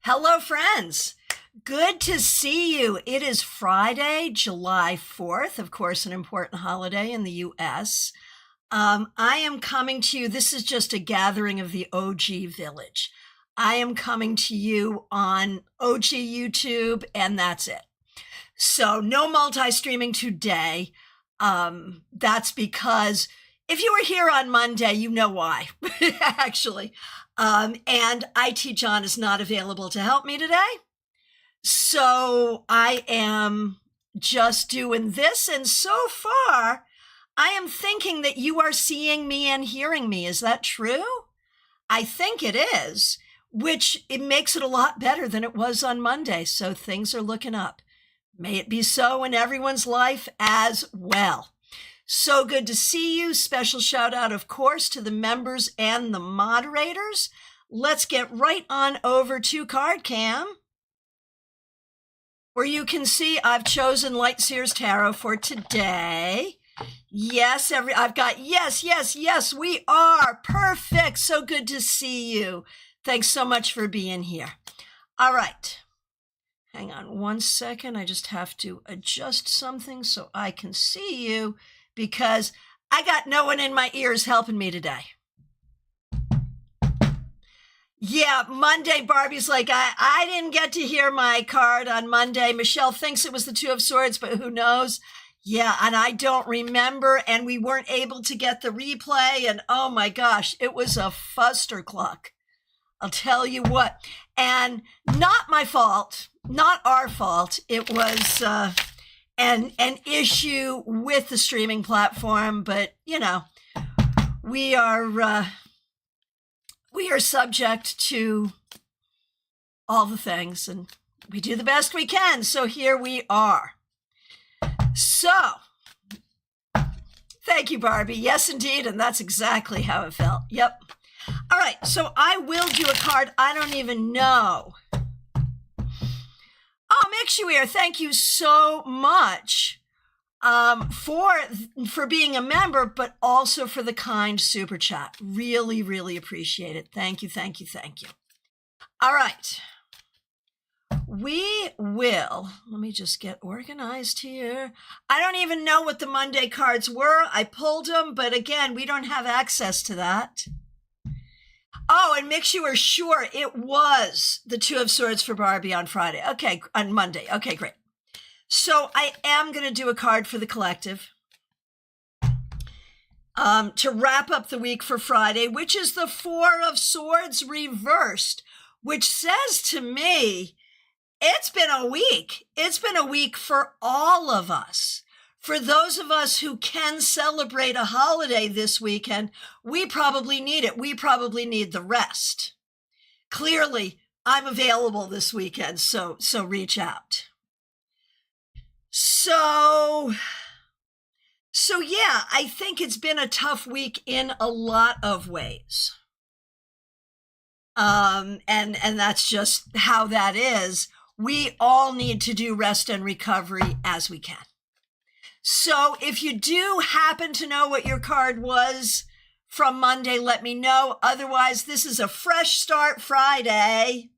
Hello, friends. Good to see you. It is Friday, July 4th, of course, an important holiday in the U.S. I am coming to you. This is just a gathering of the OG village. I am coming to you on OG YouTube, and that's it. So no multi-streaming today. That's because if you were here on Monday, you know why, actually. And IT John is not available to help me today. So I am just doing this. And so far, I am thinking that you are seeing me and hearing me. Is that true? I think it is, which it makes it a lot better than it was on Monday. So things are looking up. May it be so in everyone's life as well. So good to see you. Special shout out, of course, to the members and the moderators. Let's get right on over to Card Cam, where you can see I've chosen Light Seers Tarot for today. Yes, I've got yes, we are perfect. So good to see you. Thanks so much for being here. All right. Hang on one second. I just have to adjust something so I can see you, because I got no one in my ears helping me today. Yeah, Monday, Barbie's like, I didn't get to hear my card on Monday. Michelle thinks it was the Two of Swords, but who knows? Yeah, and I don't remember, and we weren't able to get the replay, and oh my gosh, it was a fustercluck. I'll tell you what. And not my fault, not our fault. It was an issue with the streaming platform, but you know, we are subject to all the things, and we do the best we can. So here we are. So thank you, Barbie. Yes, indeed. And that's exactly how it felt. Yep. All right. So I will do a card. I don't even know. Oh, Mixuir, thank you so much for being a member, but also for the kind super chat. Really, really appreciate it. Thank you. All right. We will, let me just get organized here. I don't even know what the Monday cards were. I pulled them, but again, we don't have access to that. Oh, and Mixuir, sure, it was the Two of Swords for Barbie on Friday. Okay, on Monday. Okay, great. So I am going to do a card for the collective to wrap up the week for Friday, which is the Four of Swords reversed, which says to me, it's been a week. It's been a week for all of us. For those of us who can celebrate a holiday this weekend, we probably need it. We probably need the rest. Clearly, I'm available this weekend, so reach out. So yeah, I think it's been a tough week in a lot of ways. And that's just how that is. We all need to do rest and recovery as we can. So if you do happen to know what your card was from Monday, let me know. Otherwise, this is a fresh start Friday.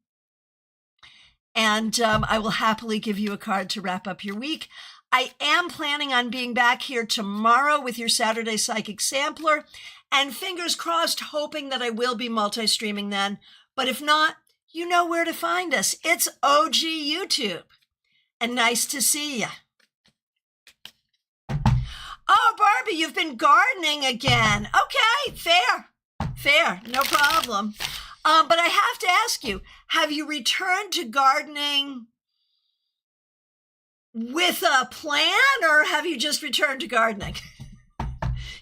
And I will happily give you a card to wrap up your week. I am planning on being back here tomorrow with your Saturday Psychic Sampler. And fingers crossed, hoping that I will be multi-streaming then. But if not, you know where to find us. It's OG YouTube. And nice to see you. Oh, Barbie, you've been gardening again. Okay, fair, no problem. But I have to ask you, have you returned to gardening with a plan, or have you just returned to gardening?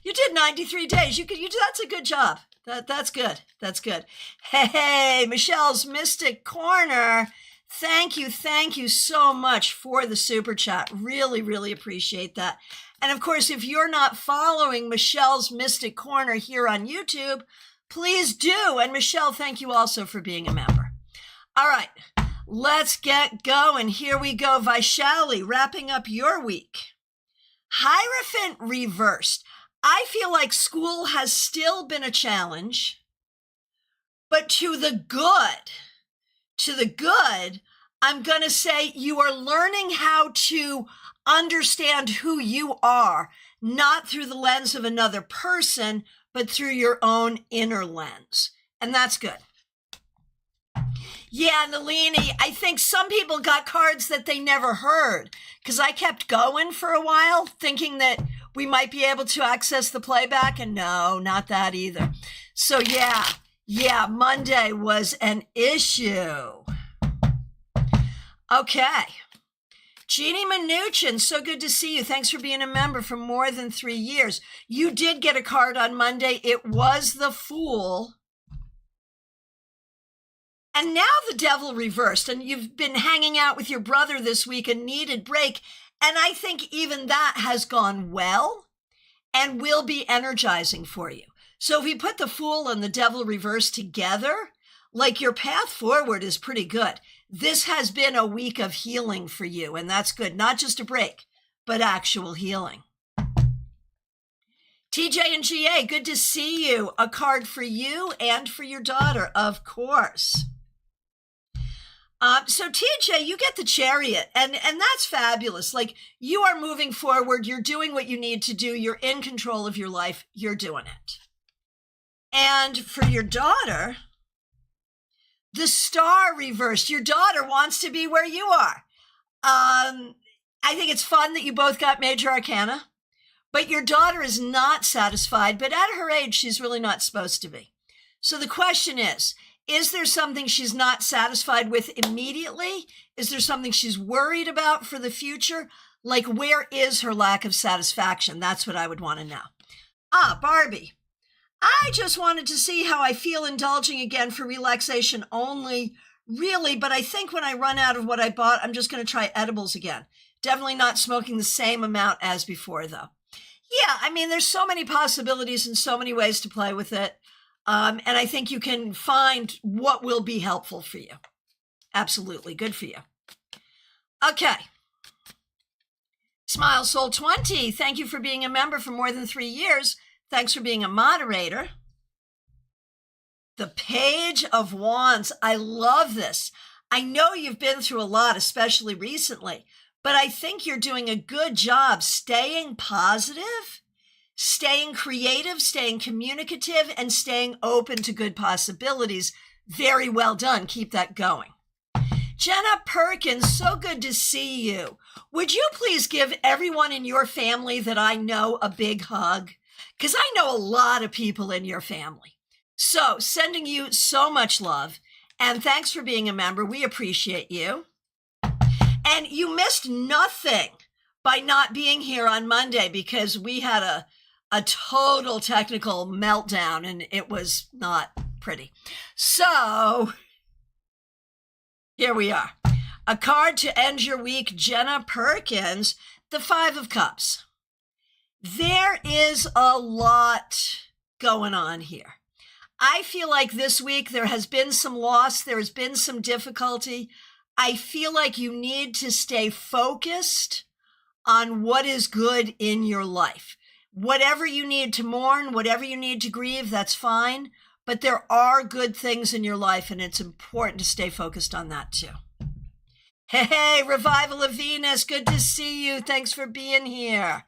You did 93 days. That's a good job. That's good. Hey, Michelle's Mystic Corner. Thank you so much for the super chat. Really, really appreciate that. And of course, if you're not following Michelle's Mystic Corner here on YouTube, please do. And Michelle, thank you also for being a member. All right, let's get going. Here we go. Vaishali, wrapping up your week. Hierophant reversed. I feel like school has still been a challenge, but to the good, to the good, I'm going to say you are learning how to understand who you are, not through the lens of another person, but through your own inner lens. And that's good. Yeah, Nalini, I think some people got cards that they never heard because I kept going for a while thinking that we might be able to access the playback, and no, not that either. So yeah, Monday was an issue. Okay. Jeannie Mnuchin, so good to see you. Thanks for being a member for more than 3 years. You did get a card on Monday. It was the Fool. And now the Devil reversed, and you've been hanging out with your brother this week, a needed break. And I think even that has gone well and will be energizing for you. So if we put the Fool and the Devil reversed together, like your path forward is pretty good. This has been a week of healing for you, and that's good. Not just a break, but actual healing. TJ and GA, good to see you. A card for you and for your daughter, of course. So TJ, you get the Chariot, and that's fabulous. Like, you are moving forward. You're doing what you need to do. You're in control of your life. You're doing it. And for your daughter, the Star reversed. Your daughter wants to be where you are. I think it's fun that you both got Major Arcana, but your daughter is not satisfied, but at her age, she's really not supposed to be. So the question is there something she's not satisfied with immediately? Is there something she's worried about for the future? Like, where is her lack of satisfaction? That's what I would want to know. Barbie. I just wanted to see how I feel indulging again for relaxation only, really, but I think when I run out of what I bought, I'm just going to try edibles again. Definitely not smoking the same amount as before, though. Yeah, I mean, there's so many possibilities and so many ways to play with it, and I think you can find what will be helpful for you. Absolutely, good for you. Okay. Smile Soul 20, thank you for being a member for more than 3 years. Thanks for being a moderator. The Page of Wands. I love this. I know you've been through a lot, especially recently, but I think you're doing a good job staying positive, staying creative, staying communicative, and staying open to good possibilities. Very well done. Keep that going. Jenna Perkins, so good to see you. Would you please give everyone in your family that I know a big hug? Because I know a lot of people in your family. So sending you so much love, and thanks for being a member. We appreciate you. And you missed nothing by not being here on Monday because we had a total technical meltdown and it was not pretty. So here we are. A card to end your week, Jenna Perkins, the Five of Cups. There is a lot going on here. I feel like this week there has been some loss. There has been some difficulty. I feel like you need to stay focused on what is good in your life. Whatever you need to mourn, whatever you need to grieve, that's fine. But there are good things in your life, and it's important to stay focused on that too. Hey, Revival of Venus, good to see you. Thanks for being here.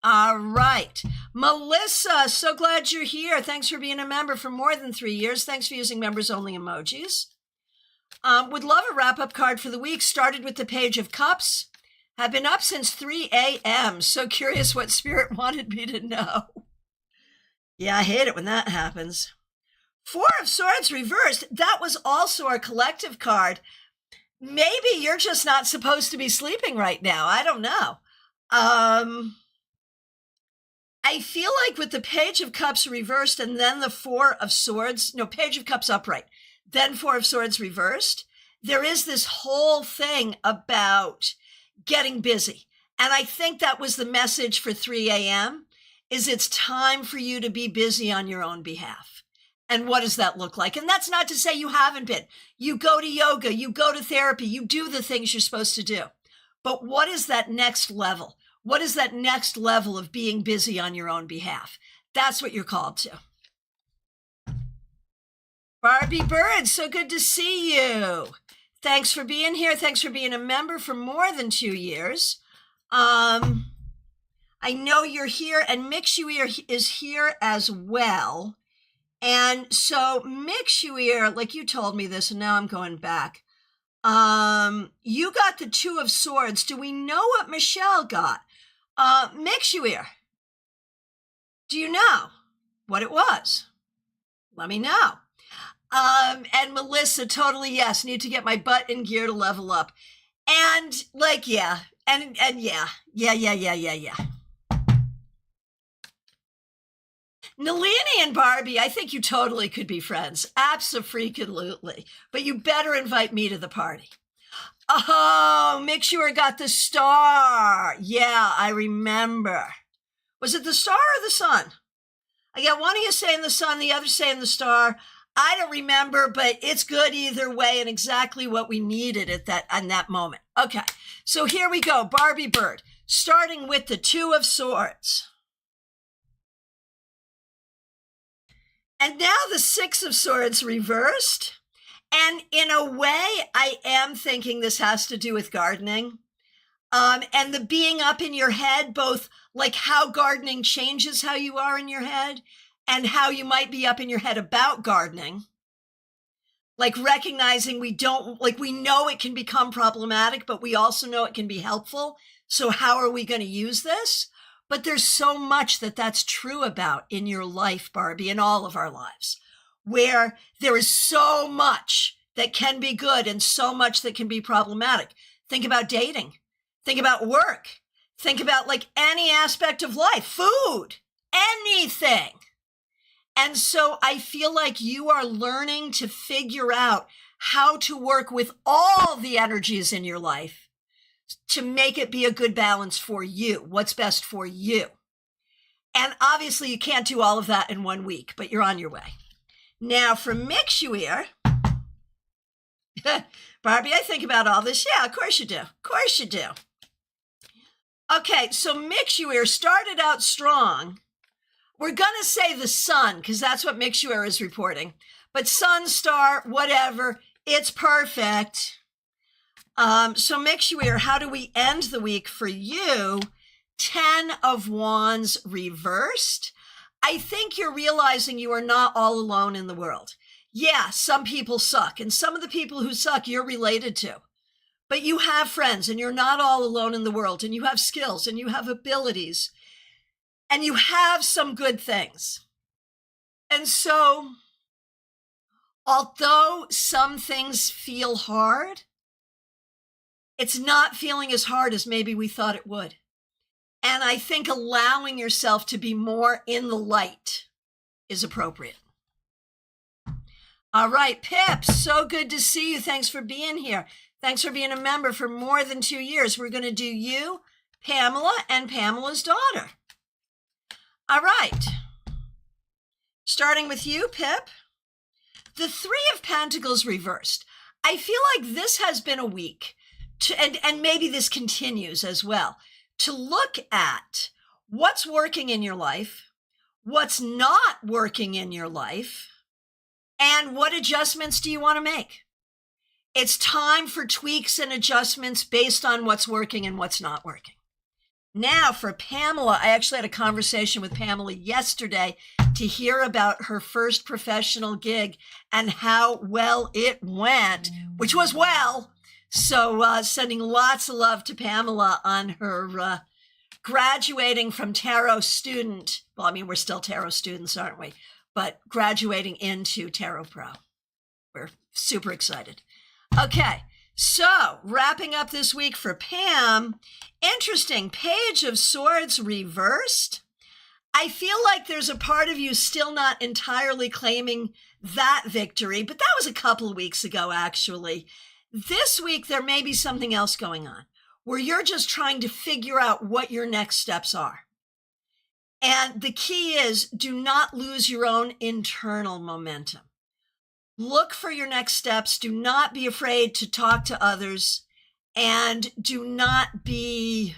All right. Melissa, so glad you're here. Thanks for being a member for more than 3 years. Thanks for using members-only emojis. Would love a wrap-up card for the week. Started with the Page of Cups. Have been up since 3 a.m. So curious what Spirit wanted me to know. Yeah, I hate it when that happens. Four of Swords reversed. That was also our collective card. Maybe you're just not supposed to be sleeping right now. I don't know. I feel like with the Page of Cups reversed and then the Four of Swords, no, Page of Cups upright, then Four of Swords reversed, there is this whole thing about getting busy. And I think that was the message for 3 a.m. is it's time for you to be busy on your own behalf. And what does that look like? And that's not to say you haven't been. You go to yoga, you go to therapy, you do the things you're supposed to do. But what is that next level? What is that next level of being busy on your own behalf? That's what you're called to. Barbie Bird, so good to see you. Thanks for being here. Thanks for being a member for more than 2 years. I know you're here, and Mixuir is here as well. And so Mixuir, like you told me this, and now I'm going back. You got the Two of Swords. Do we know what Michelle got? Mixuir, do you know what it was? Let me know. And Melissa, totally yes, need to get my butt in gear to level up. And like, yeah, and yeah. Nalini and Barbie, I think you totally could be friends. Abso-freaking-lutely. But you better invite me to the party. Oh, Mixuir got the star. Yeah, I remember. Was it the star or the sun? I got one of you saying the sun, the other saying the star. I don't remember, but it's good either way and exactly what we needed at that moment. Okay, so here we go. Barbie Bird, starting with the Two of Swords. And now the Six of Swords reversed. And in a way, I am thinking this has to do with gardening. And the being up in your head, both like how gardening changes how you are in your head and how you might be up in your head about gardening. Like recognizing we know it can become problematic, but we also know it can be helpful. So how are we going to use this? But there's so much that's true about in your life, Barbie, in all of our lives, where there is so much that can be good and so much that can be problematic. Think about dating. Think about work. Think about like any aspect of life, food, anything. And so I feel like you are learning to figure out how to work with all the energies in your life to make it be a good balance for you, what's best for you. And obviously you can't do all of that in 1 week, but you're on your way. Now for Mixuir, Barbie, I think about all this. Yeah, of course you do. Of course you do. Okay, so Mixuir started out strong. We're going to say the sun, because that's what Mixuir is reporting. But sun, star, whatever, it's perfect. So Mixuir, how do we end the week for you? 10 of Wands reversed. I think you're realizing you are not all alone in the world. Yeah, some people suck, and some of the people who suck you're related to. But you have friends, and you're not all alone in the world, and you have skills, and you have abilities, and you have some good things. And so, although some things feel hard, it's not feeling as hard as maybe we thought it would. And I think allowing yourself to be more in the light is appropriate. All right, Pip, so good to see you. Thanks for being here. Thanks for being a member for more than 2 years. We're going to do you, Pamela, and Pamela's daughter. All right. Starting with you, Pip. The Three of Pentacles reversed. I feel like this has been a week, and maybe this continues as well, to look at what's working in your life, what's not working in your life, and what adjustments do you want to make? It's time for tweaks and adjustments based on what's working and what's not working. Now for Pamela, I actually had a conversation with Pamela yesterday to hear about her first professional gig and how well it went, which was well. So sending lots of love to Pamela on her graduating from tarot student. Well, I mean, we're still tarot students, aren't we? But graduating into Tarot Pro. We're super excited. Okay, so wrapping up this week for Pam, interesting, Page of Swords reversed. I feel like there's a part of you still not entirely claiming that victory, but that was a couple of weeks ago, actually. This week, there may be something else going on where you're just trying to figure out what your next steps are. And the key is, do not lose your own internal momentum. Look for your next steps. Do not be afraid to talk to others, and do not be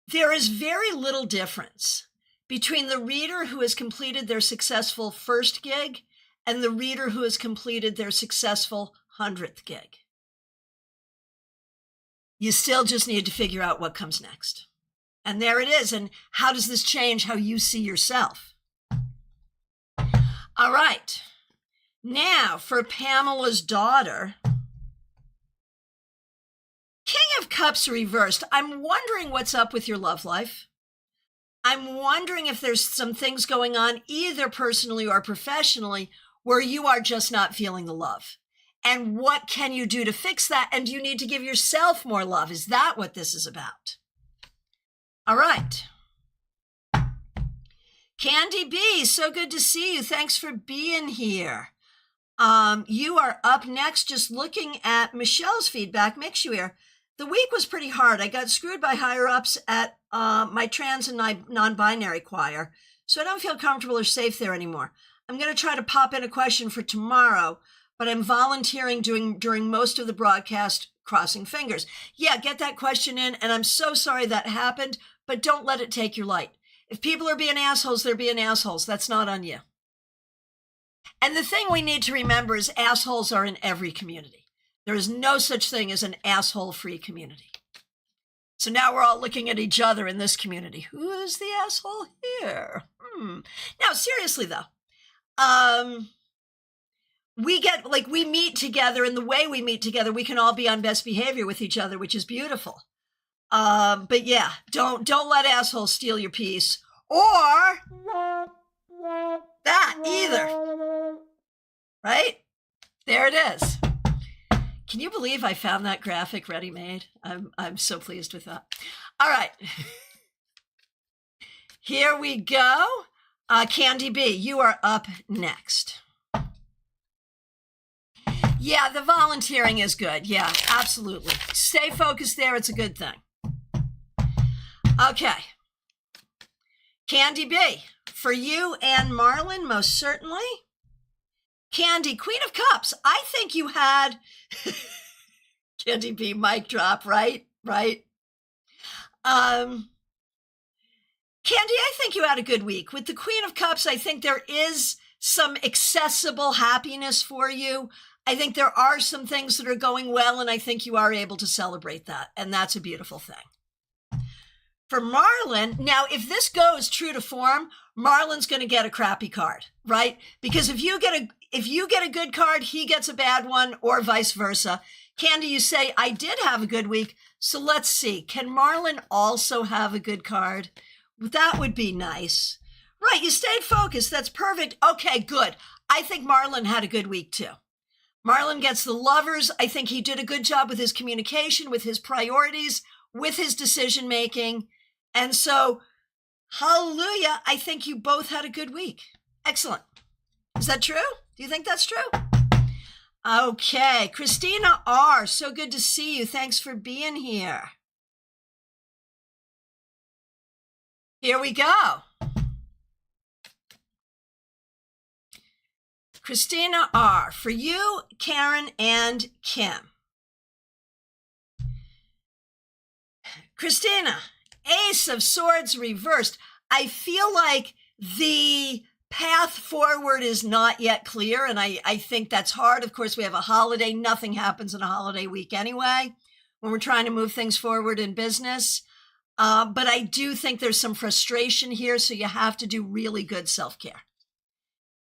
There is very little difference between the reader who has completed their successful first gig and the reader who has completed their successful 100th gig. You still just need to figure out what comes next. And there it is. And how does this change how you see yourself? All right. Now for Pamela's daughter, King of Cups reversed. I'm wondering what's up with your love life. I'm wondering if there's some things going on either personally or professionally where you are just not feeling the love. And what can you do to fix that? And do you need to give yourself more love? Is that what this is about? All right. Candy B, so good to see you. Thanks for being here. You are up next. Just looking at Michelle's feedback makes you here. The week was pretty hard. I got screwed by higher-ups at my trans and non-binary choir, so I don't feel comfortable or safe there anymore. I'm going to try to pop in a question for tomorrow, but I'm volunteering during most of the broadcast, crossing fingers. Yeah, get that question in, and I'm so sorry that happened, but don't let it take your light. If people are being assholes, they're being assholes. That's not on you. And the thing we need to remember is assholes are in every community. There is no such thing as an asshole-free community. So now we're all looking at each other in this community. Who is the asshole here? Now, seriously, though, we meet together, and the way we meet together, we can all be on best behavior with each other, which is beautiful. But yeah, don't let assholes steal your peace or that either. Right? There it is. Can you believe I found that graphic ready-made? I'm so pleased with that. All right. Here we go. Candy B, you are up next. Yeah, the volunteering is good. Yeah, absolutely. Stay focused there. It's a good thing. Okay. Candy B, for you and Marlon, most certainly. Candy, Queen of Cups. I think you had Candy B, mic drop, right? Candy, I think you had a good week. With the Queen of Cups, I think there is some accessible happiness for you. I think there are some things that are going well, and I think you are able to celebrate that, and that's a beautiful thing. For Marlon, now, if this goes true to form, Marlon's going to get a crappy card, right? Because if you get a good card, he gets a bad one, or vice versa. Candy, you say, I did have a good week, so let's see. Can Marlon also have a good card? That would be nice. Right, you stayed focused. That's perfect. Okay, good. I think Marlon had a good week, too. Marlon gets the lovers. I think he did a good job with his communication, with his priorities, with his decision-making. And so, hallelujah, I think you both had a good week. Excellent. Is that true? Do you think that's true? Okay, Christina R., so good to see you. Thanks for being here. Here we go. Christina R., for you, Karen, and Kim. Christina, Ace of Swords reversed. I feel like the path forward is not yet clear, and I think that's hard. Of course, we have a holiday. Nothing happens in a holiday week anyway when we're trying to move things forward in business. But I do think there's some frustration here, so you have to do really good self-care.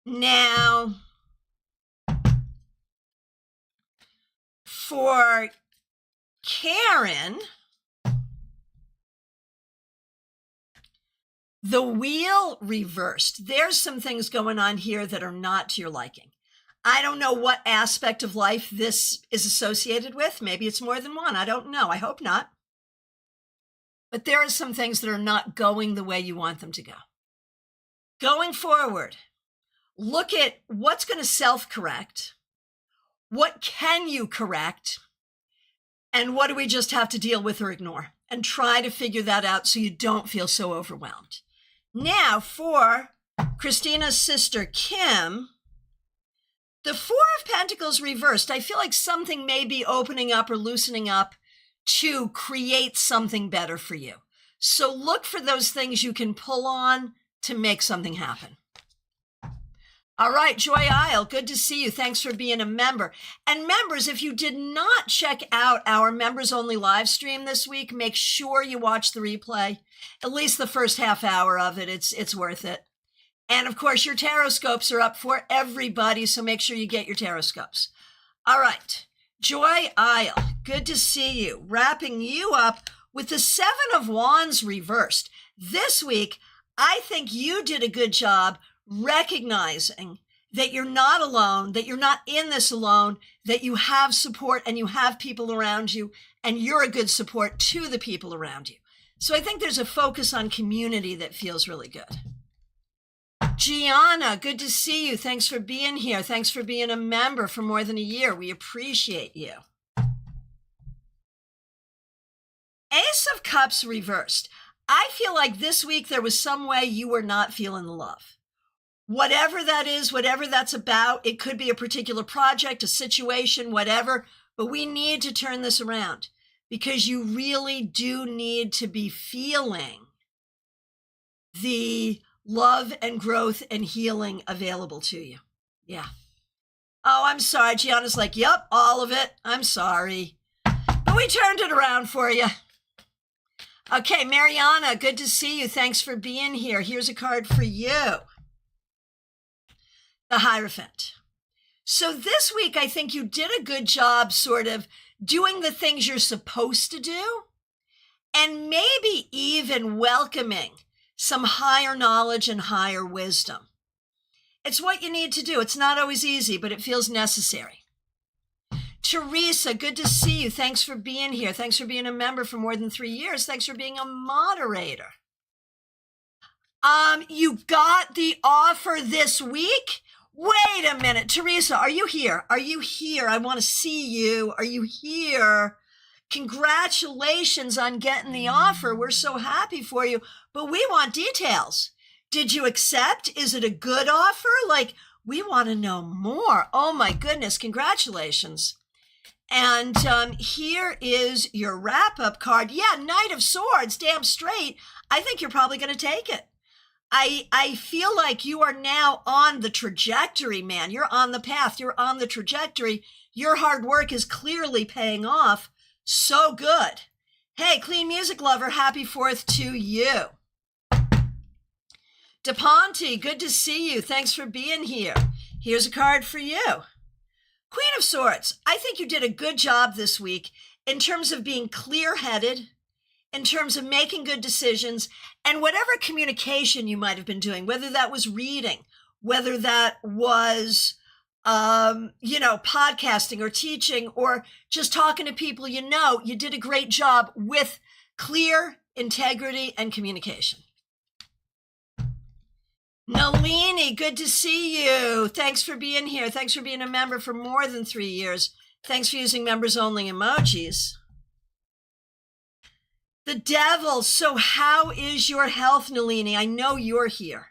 Now, for Karen, the wheel reversed. There's some things going on here that are not to your liking. I don't know what aspect of life this is associated with. Maybe it's more than one. I don't know. I hope not. But there are some things that are not going the way you want them to go. Going forward, look at what's going to self-correct, what can you correct, and what do we just have to deal with or ignore, and try to figure that out so you don't feel so overwhelmed. Now, for Christina's sister, Kim, the Four of Pentacles reversed. I feel like something may be opening up or loosening up to create something better for you. So look for those things you can pull on to make something happen. All right, Joy Isle, good to see you. Thanks for being a member. And members, if you did not check out our members only live stream this week, make sure you watch the replay, at least the first half hour of it. It's worth it. And of course, your tarot scopes are up for everybody, so make sure you get your tarot scopes. All right, Joy Isle, good to see you. Wrapping you up with the Seven of Wands reversed. This week, I think you did a good job recognizing that you're not alone, that you're not in this alone, that you have support and you have people around you, and you're a good support to the people around you. So I think there's a focus on community that feels really good. Gianna, good to see you. Thanks for being here. Thanks for being a member for more than a year. We appreciate you. Ace of Cups reversed. I feel like this week there was some way you were not feeling the love. Whatever that is, whatever that's about, it could be a particular project, a situation, whatever, but we need to turn this around because you really do need to be feeling the love and growth and healing available to you. Yeah. Oh, I'm sorry. Gianna's like, yep, all of it. I'm sorry. But we turned it around for you. Okay, Mariana, good to see you. Thanks for being here. Here's a card for you. The Hierophant. So this week, I think you did a good job sort of doing the things you're supposed to do and maybe even welcoming some higher knowledge and higher wisdom. It's what you need to do. It's not always easy, but it feels necessary. Teresa, good to see you. Thanks for being here. Thanks for being a member for more than 3 years. Thanks for being a moderator. You got the offer this week? Wait a minute, Teresa, are you here? Are you here? I want to see you. Are you here? Congratulations on getting the offer. We're so happy for you, but we want details. Did you accept? Is it a good offer? Like, we want to know more. Oh my goodness, congratulations. And here is your wrap-up card. Yeah, Knight of Swords, damn straight. I think you're probably going to take it. I feel like you are now on the trajectory, man. You're on the path. You're on the trajectory. Your hard work is clearly paying off. So good. Hey, Clean Music Lover, happy 4th to you. DePonte, good to see you. Thanks for being here. Here's a card for you. Queen of Swords, I think you did a good job this week in terms of being clear-headed, in terms of making good decisions, and whatever communication you might have been doing, whether that was reading, whether that was, podcasting or teaching or just talking to people, you did a great job with clear integrity and communication. Nalini, good to see you. Thanks for being here. Thanks for being a member for more than 3 years. Thanks for using members only emojis. The Devil. So how is your health, Nalini? I know you're here.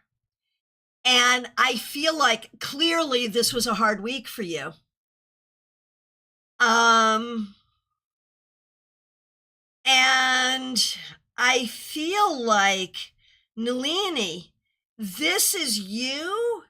And I feel like clearly this was a hard week for you. And I feel like, Nalini, this is you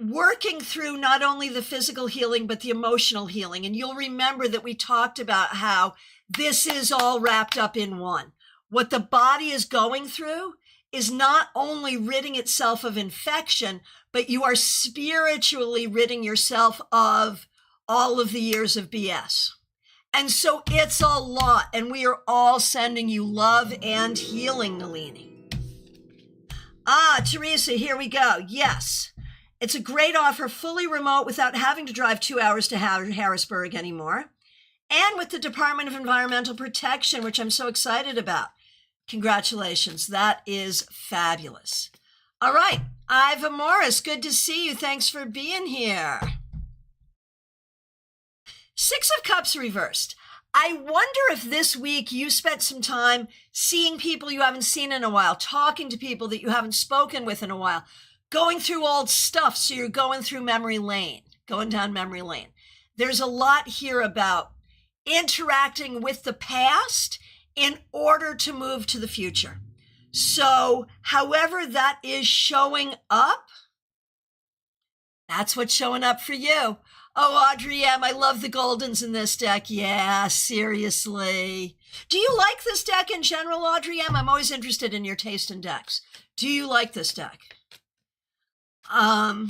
working through not only the physical healing, but the emotional healing. And you'll remember that we talked about how this is all wrapped up in one. What the body is going through is not only ridding itself of infection, but you are spiritually ridding yourself of all of the years of BS. And so it's a lot, and we are all sending you love and healing, Nalini. Teresa, here we go. Yes, it's a great offer, fully remote without having to drive 2 hours to Harrisburg anymore. And with the Department of Environmental Protection, which I'm so excited about. Congratulations. That is fabulous. All right. Iva Morris, good to see you. Thanks for being here. 6 of Cups reversed. I wonder if this week you spent some time seeing people you haven't seen in a while, talking to people that you haven't spoken with in a while, going through old stuff. So you're going through memory lane, going down memory lane. There's a lot here about interacting with the past in order to move to the future. So however that is showing up, that's what's showing up for you. Oh, Audrey M., I love the Goldens in this deck. Yeah, seriously. Do you like this deck in general, Audrey M.? I'm always interested in your taste in decks. Do you like this deck? All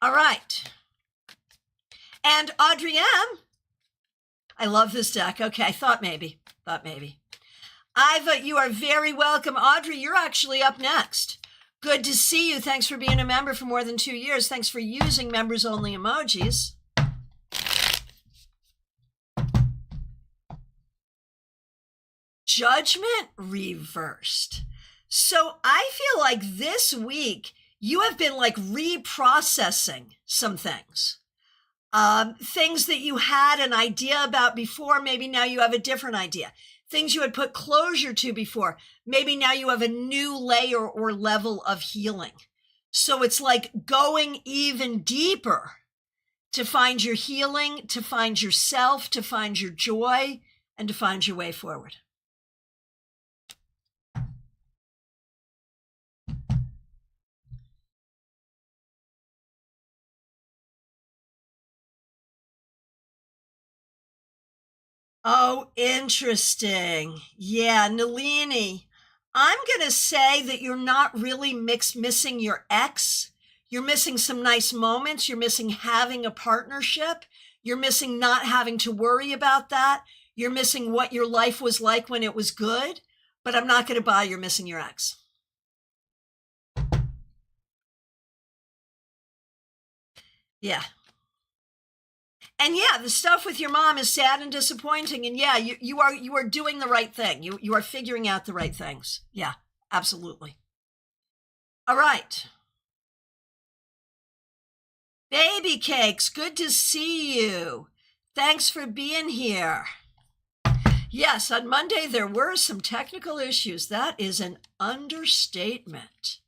right. And Audrey M., I love this deck. Okay, I thought maybe. Iva, you are very welcome. Audrey, you're actually up next. Good to see you. Thanks for being a member for more than 2 years. Thanks for using members-only emojis. Judgment reversed. So I feel like this week you have been like reprocessing some things. Things that you had an idea about before, maybe now you have a different idea. Things you had put closure to before, maybe now you have a new layer or level of healing. So it's like going even deeper to find your healing, to find yourself, to find your joy, and to find your way forward. Oh, interesting. Yeah, Nalini, I'm going to say that you're not really missing your ex. You're missing some nice moments. You're missing having a partnership. You're missing not having to worry about that. You're missing what your life was like when it was good. But I'm not going to buy you're missing your ex. Yeah. And yeah, the stuff with your mom is sad and disappointing. And yeah, you are doing the right thing. You are figuring out the right things. Yeah, absolutely. All right. Baby Cakes, good to see you. Thanks for being here. Yes, on Monday there were some technical issues. That is an understatement.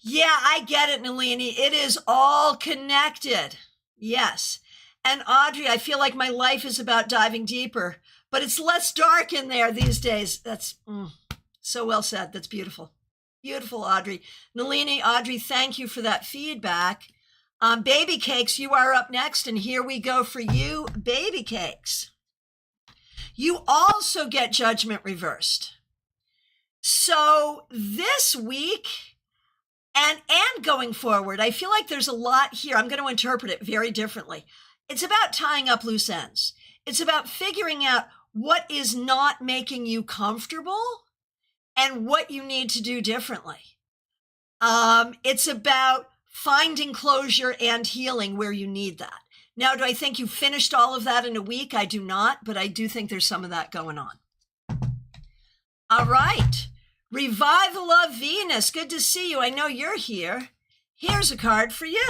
Yeah, I get it, Nalini. It is all connected. Yes. And Audrey, I feel like my life is about diving deeper, but it's less dark in there these days. That's so well said. That's beautiful. Beautiful, Audrey. Nalini, Audrey, thank you for that feedback. Baby Cakes, you are up next, and here we go for you, Baby Cakes. You also get judgment reversed. So this week and going forward, I feel like there's a lot here. I'm going to interpret it very differently. It's about tying up loose ends. It's about figuring out what is not making you comfortable and what you need to do differently. It's about finding closure and healing where you need that. Now, do I think you finished all of that in a week? I do not, but I do think there's some of that going on. All right. Revival of Venus. Good to see you. I know you're here. Here's a card for you.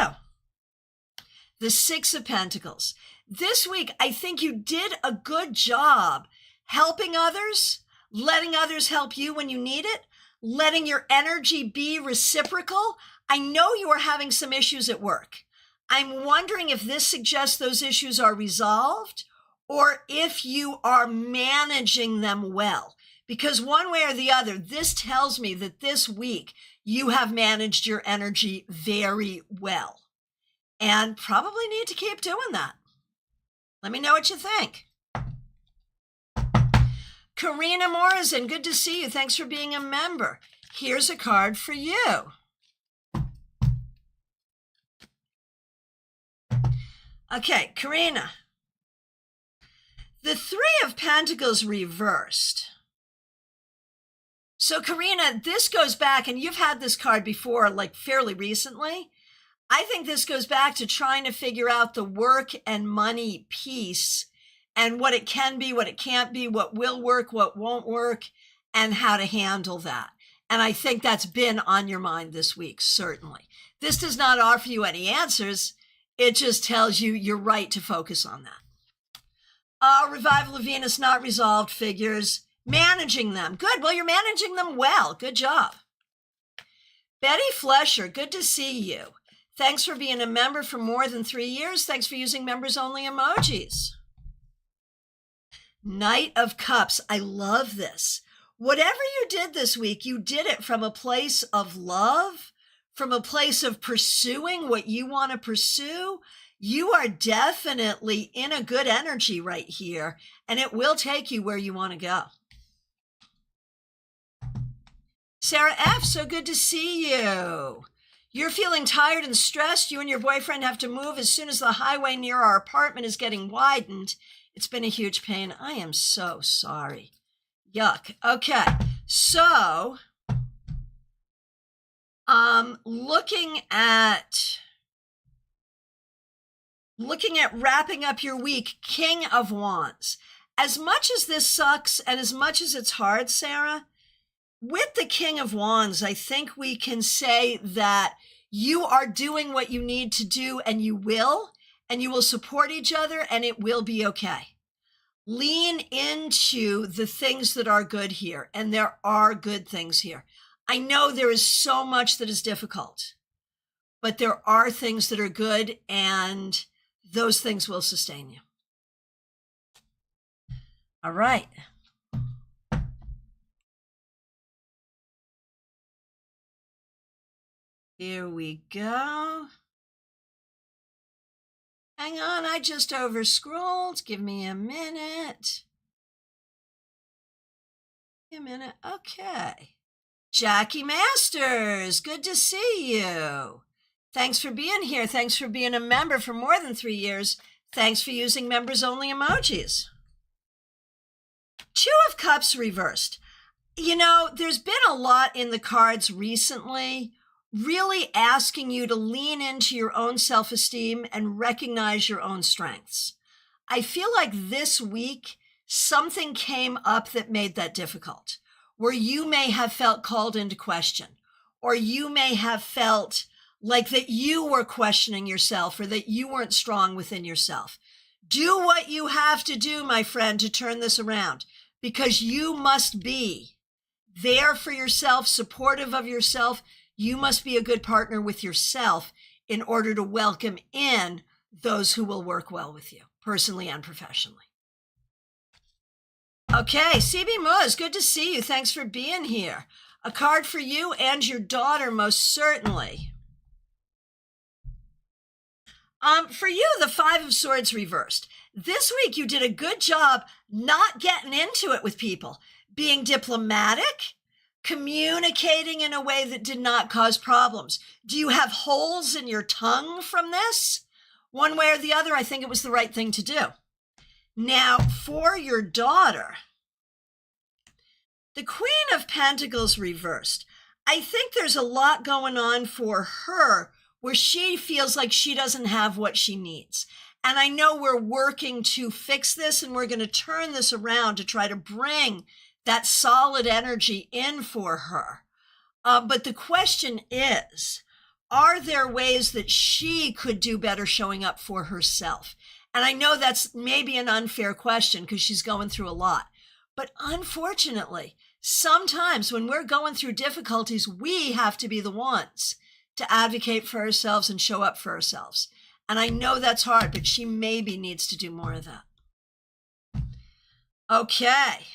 The Six of Pentacles. This week, I think you did a good job helping others, letting others help you when you need it, letting your energy be reciprocal. I know you are having some issues at work. I'm wondering if this suggests those issues are resolved or if you are managing them well. Because one way or the other, this tells me that this week you have managed your energy very well and probably need to keep doing that. Let me know what you think. Karina Morrison, good to see you. Thanks for being a member. Here's a card for you. Okay, Karina. The Three of Pentacles reversed. So Karina, this goes back, and you've had this card before, like fairly recently. I think this goes back to trying to figure out the work and money piece and what it can be, what it can't be, what will work, what won't work, and how to handle that. And I think that's been on your mind this week, certainly. This does not offer you any answers. It just tells you you're right to focus on that. Revival of Venus not resolved figures. Managing them. Good. Well, you're managing them well. Good job. Betty Flesher, good to see you. Thanks for being a member for more than 3 years. Thanks for using members only emojis. Knight of Cups. I love this. Whatever you did this week, you did it from a place of love, from a place of pursuing what you want to pursue. You are definitely in a good energy right here, and it will take you where you want to go. Sarah F., so good to see you. You're feeling tired and stressed. You and your boyfriend have to move as soon as the highway near our apartment is getting widened. It's been a huge pain. I am so sorry. Yuck. Okay. So, looking at wrapping up your week, King of Wands. As much as this sucks and as much as it's hard, Sarah, with the King of Wands, I think we can say that you are doing what you need to do, and you will support each other, and it will be okay. Lean into the things that are good here, and there are good things here. I know there is so much that is difficult, but there are things that are good, and those things will sustain you. All right. Here we go. Hang on, I just overscrolled. Give me a minute. Okay. Jackie Masters, good to see you. Thanks for being here. Thanks for being a member for more than 3 years. Thanks for using members-only emojis. Two of Cups reversed. You know, there's been a lot in the cards recently really asking you to lean into your own self-esteem and recognize your own strengths. I feel like this week, something came up that made that difficult, where you may have felt called into question, or you may have felt like that you were questioning yourself or that you weren't strong within yourself. Do what you have to do, my friend, to turn this around, because you must be there for yourself, supportive of yourself. You must be a good partner with yourself in order to welcome in those who will work well with you, personally and professionally. Okay, CB Moz, good to see you. Thanks for being here. A card for you and your daughter, most certainly. For you, the Five of Swords reversed. This week, you did a good job not getting into it with people, being diplomatic, communicating in a way that did not cause problems. Do you have holes in your tongue from this? One way or the other, I think it was the right thing to do. Now, for your daughter, the Queen of Pentacles reversed. I think there's a lot going on for her where she feels like she doesn't have what she needs. And I know we're working to fix this, and we're going to turn this around to try to bring that solid energy in for her. But the question is, are there ways that she could do better showing up for herself? And I know that's maybe an unfair question because she's going through a lot. But unfortunately, sometimes when we're going through difficulties, we have to be the ones to advocate for ourselves and show up for ourselves. And I know that's hard, but she maybe needs to do more of that. Okay.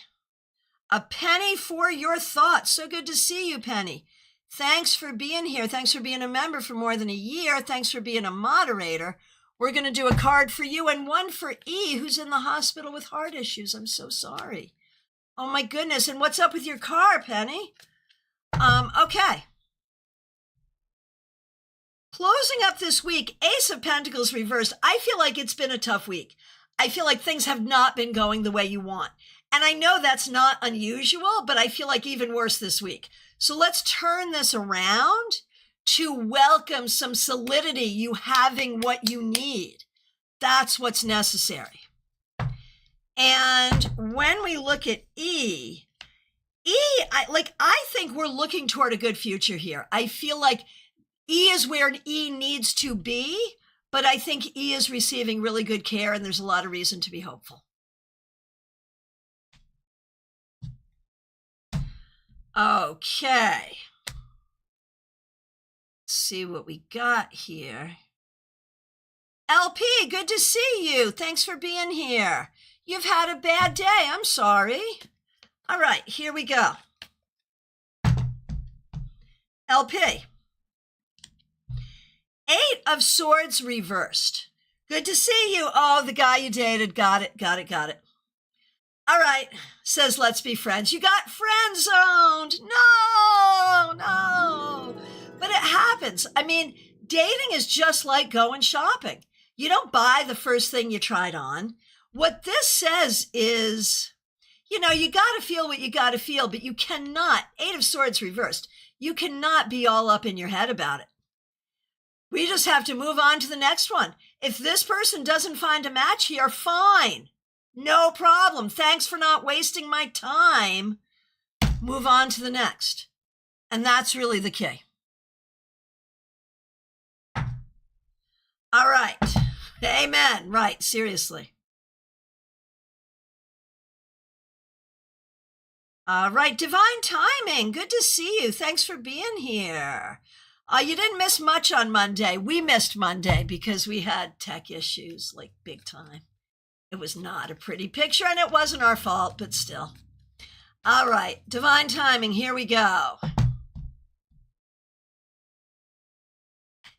A penny for your thoughts. So good to see you, Penny. Thanks for being here. Thanks for being a member for more than a year. Thanks for being a moderator. We're going to do a card for you and one for E, who's in the hospital with heart issues. I'm so sorry. Oh, my goodness. And what's up with your car, Penny? Okay. Closing up this week, Ace of Pentacles reversed. I feel like it's been a tough week. I feel like things have not been going the way you want. And I know that's not unusual, but I feel like even worse this week. So let's turn this around to welcome some solidity, you having what you need. That's what's necessary. And when we look at I think we're looking toward a good future here. I feel like E is where E needs to be, but I think E is receiving really good care, and there's a lot of reason to be hopeful. Okay. Let's see what we got here. LP, good to see you. Thanks for being here. You've had a bad day. I'm sorry. All right, here we go. LP. 8 of Swords reversed. Good to see you. Oh, the guy you dated. Got it. All right, says let's be friends. You got friend zoned. No. But it happens. I mean, dating is just like going shopping. You don't buy the first thing you tried on. What this says is, you got to feel what you got to feel, but you cannot, 8 of Swords reversed, you cannot be all up in your head about it. We just have to move on to the next one. If this person doesn't find a match here, fine. No problem. Thanks for not wasting my time. Move on to the next. And that's really the key. All right. Amen. Right. Seriously. All right. Divine timing. Good to see you. Thanks for being here. You didn't miss much on Monday. We missed Monday because we had tech issues, like big time. It was not a pretty picture, and it wasn't our fault, but still. All right, divine timing, here we go.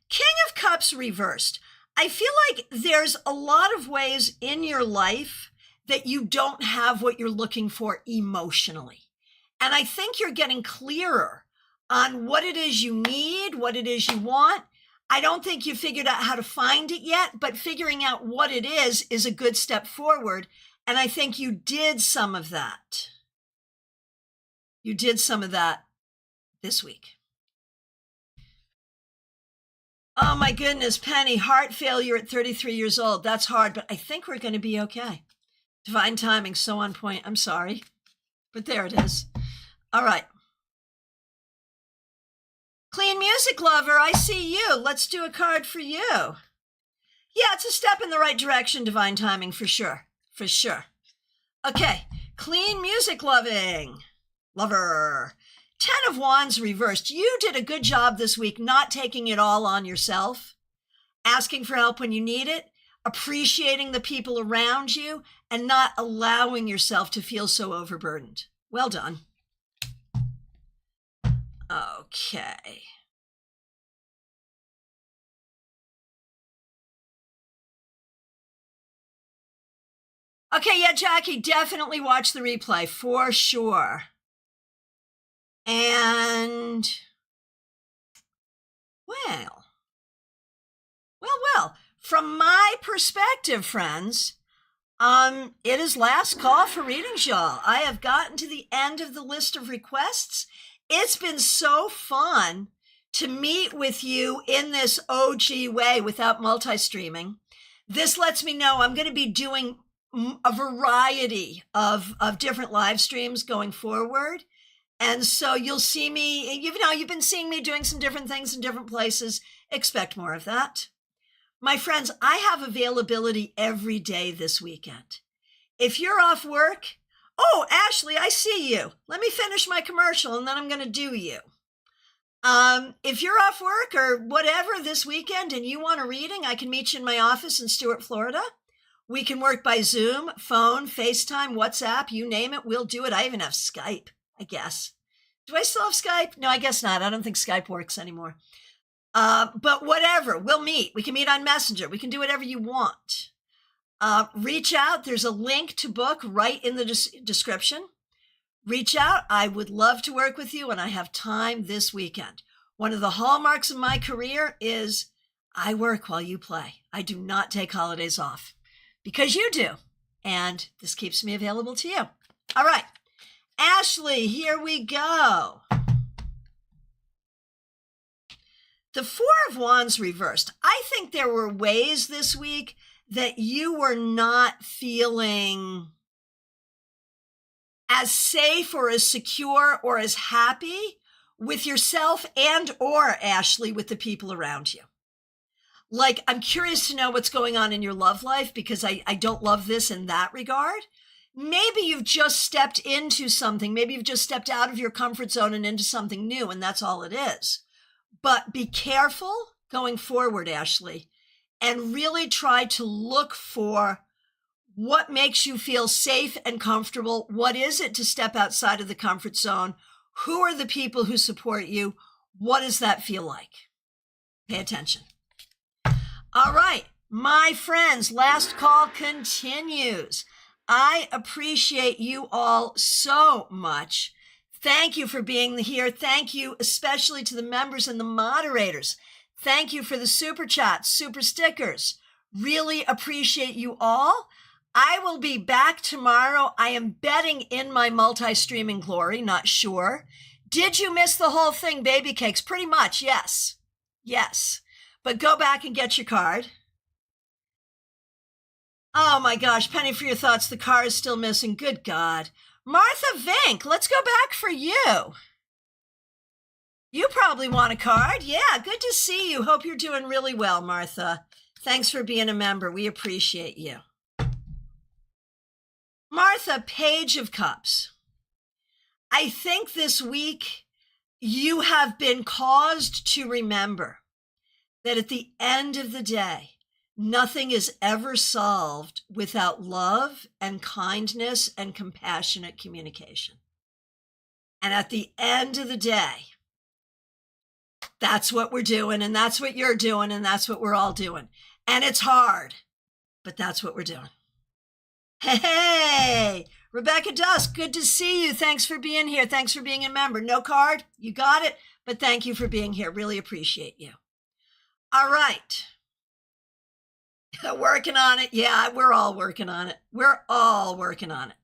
King of Cups reversed. I feel like there's a lot of ways in your life that you don't have what you're looking for emotionally. And I think you're getting clearer on what it is you need, what it is you want. I don't think you figured out how to find it yet, but figuring out what it is a good step forward. And I think you did some of that. You did some of that this week. Oh my goodness, Penny, heart failure at 33 years old. That's hard, but I think we're going to be okay. Divine timing, so on point. I'm sorry, but there it is. All right. Clean music lover, I see you. Let's do a card for you. Yeah, it's a step in the right direction, divine timing, for sure. For sure. Okay, clean music lover. 10 of Wands reversed. You did a good job this week not taking it all on yourself, asking for help when you need it, appreciating the people around you, and not allowing yourself to feel so overburdened. Well done. Okay. Okay, yeah, Jackie, definitely watch the replay for sure. And, well, from my perspective, friends, it is last call for readings, y'all. I have gotten to the end of the list of requests. It's been so fun to meet with you in this OG way without multi-streaming. This lets me know I'm going to be doing a variety of different live streams going forward. And so you'll see me, you've been seeing me doing some different things in different places. Expect more of that. My friends, I have availability every day this weekend. If you're off work, oh, Ashley, I see you. Let me finish my commercial and then I'm going to do you. If you're off work or whatever this weekend and you want a reading, I can meet you in my office in Stuart, Florida. We can work by Zoom, phone, FaceTime, WhatsApp, you name it, we'll do it. I even have Skype, I guess. Do I still have Skype? No, I guess not. I don't think Skype works anymore. But whatever, we'll meet. We can meet on Messenger. We can do whatever you want. Reach out. There's a link to book right in the description. Reach out. I would love to work with you, and I have time this weekend. One of the hallmarks of my career is I work while you play. I do not take holidays off because you do, and this keeps me available to you. All right, Ashley, here we go. The 4 of Wands reversed. I think there were ways this week that you were not feeling as safe or as secure or as happy with yourself and or, Ashley, with the people around you. Like, I'm curious to know what's going on in your love life because I don't love this in that regard. Maybe you've just stepped into something. Maybe you've just stepped out of your comfort zone and into something new, and that's all it is. But be careful going forward, Ashley, and really try to look for What makes you feel safe and comfortable? What is it to step outside of the comfort zone? Who are the people who support you? What does that feel like? Pay attention. All right, my friends, last call continues. I appreciate you all so much. Thank you for being here. Thank you especially to the members and the moderators. Thank you for the super chats, super stickers. Really appreciate you all. I will be back tomorrow. I am betting in my multi-streaming glory, not sure. Did you miss the whole thing, baby cakes? Pretty much, yes. Yes. But go back and get your card. Oh my gosh, Penny, for your thoughts. The car is still missing. Good God. Martha Vink, let's go back for you. You probably want a card. Yeah, good to see you. Hope you're doing really well, Martha. Thanks for being a member. We appreciate you. Martha, Page of Cups. I think this week you have been caused to remember that at the end of the day, nothing is ever solved without love and kindness and compassionate communication. And at the end of the day, that's what we're doing, and that's what you're doing, and that's what we're all doing. And it's hard, but that's what we're doing. Hey, Rebecca Dusk, good to see you. Thanks for being here. Thanks for being a member. No card, you got it, but thank you for being here. Really appreciate you. All right. Working on it. Yeah, we're all working on it. We're all working on it.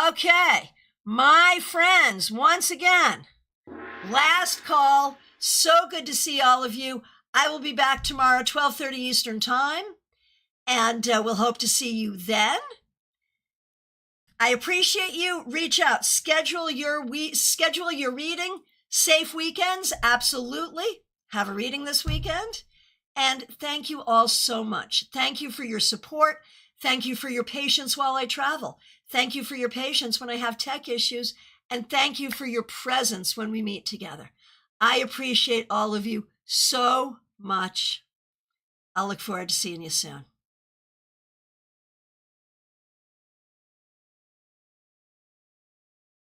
Okay, my friends, once again, last call. So good to see all of you. I will be back tomorrow, 12:30 Eastern time, and we'll hope to see you then. I appreciate you. Reach out. Schedule your reading. Safe weekends. Absolutely. Have a reading this weekend. And thank you all so much. Thank you for your support. Thank you for your patience while I travel. Thank you for your patience when I have tech issues. And thank you for your presence when we meet together. I appreciate all of you so much. I'll look forward to seeing you soon.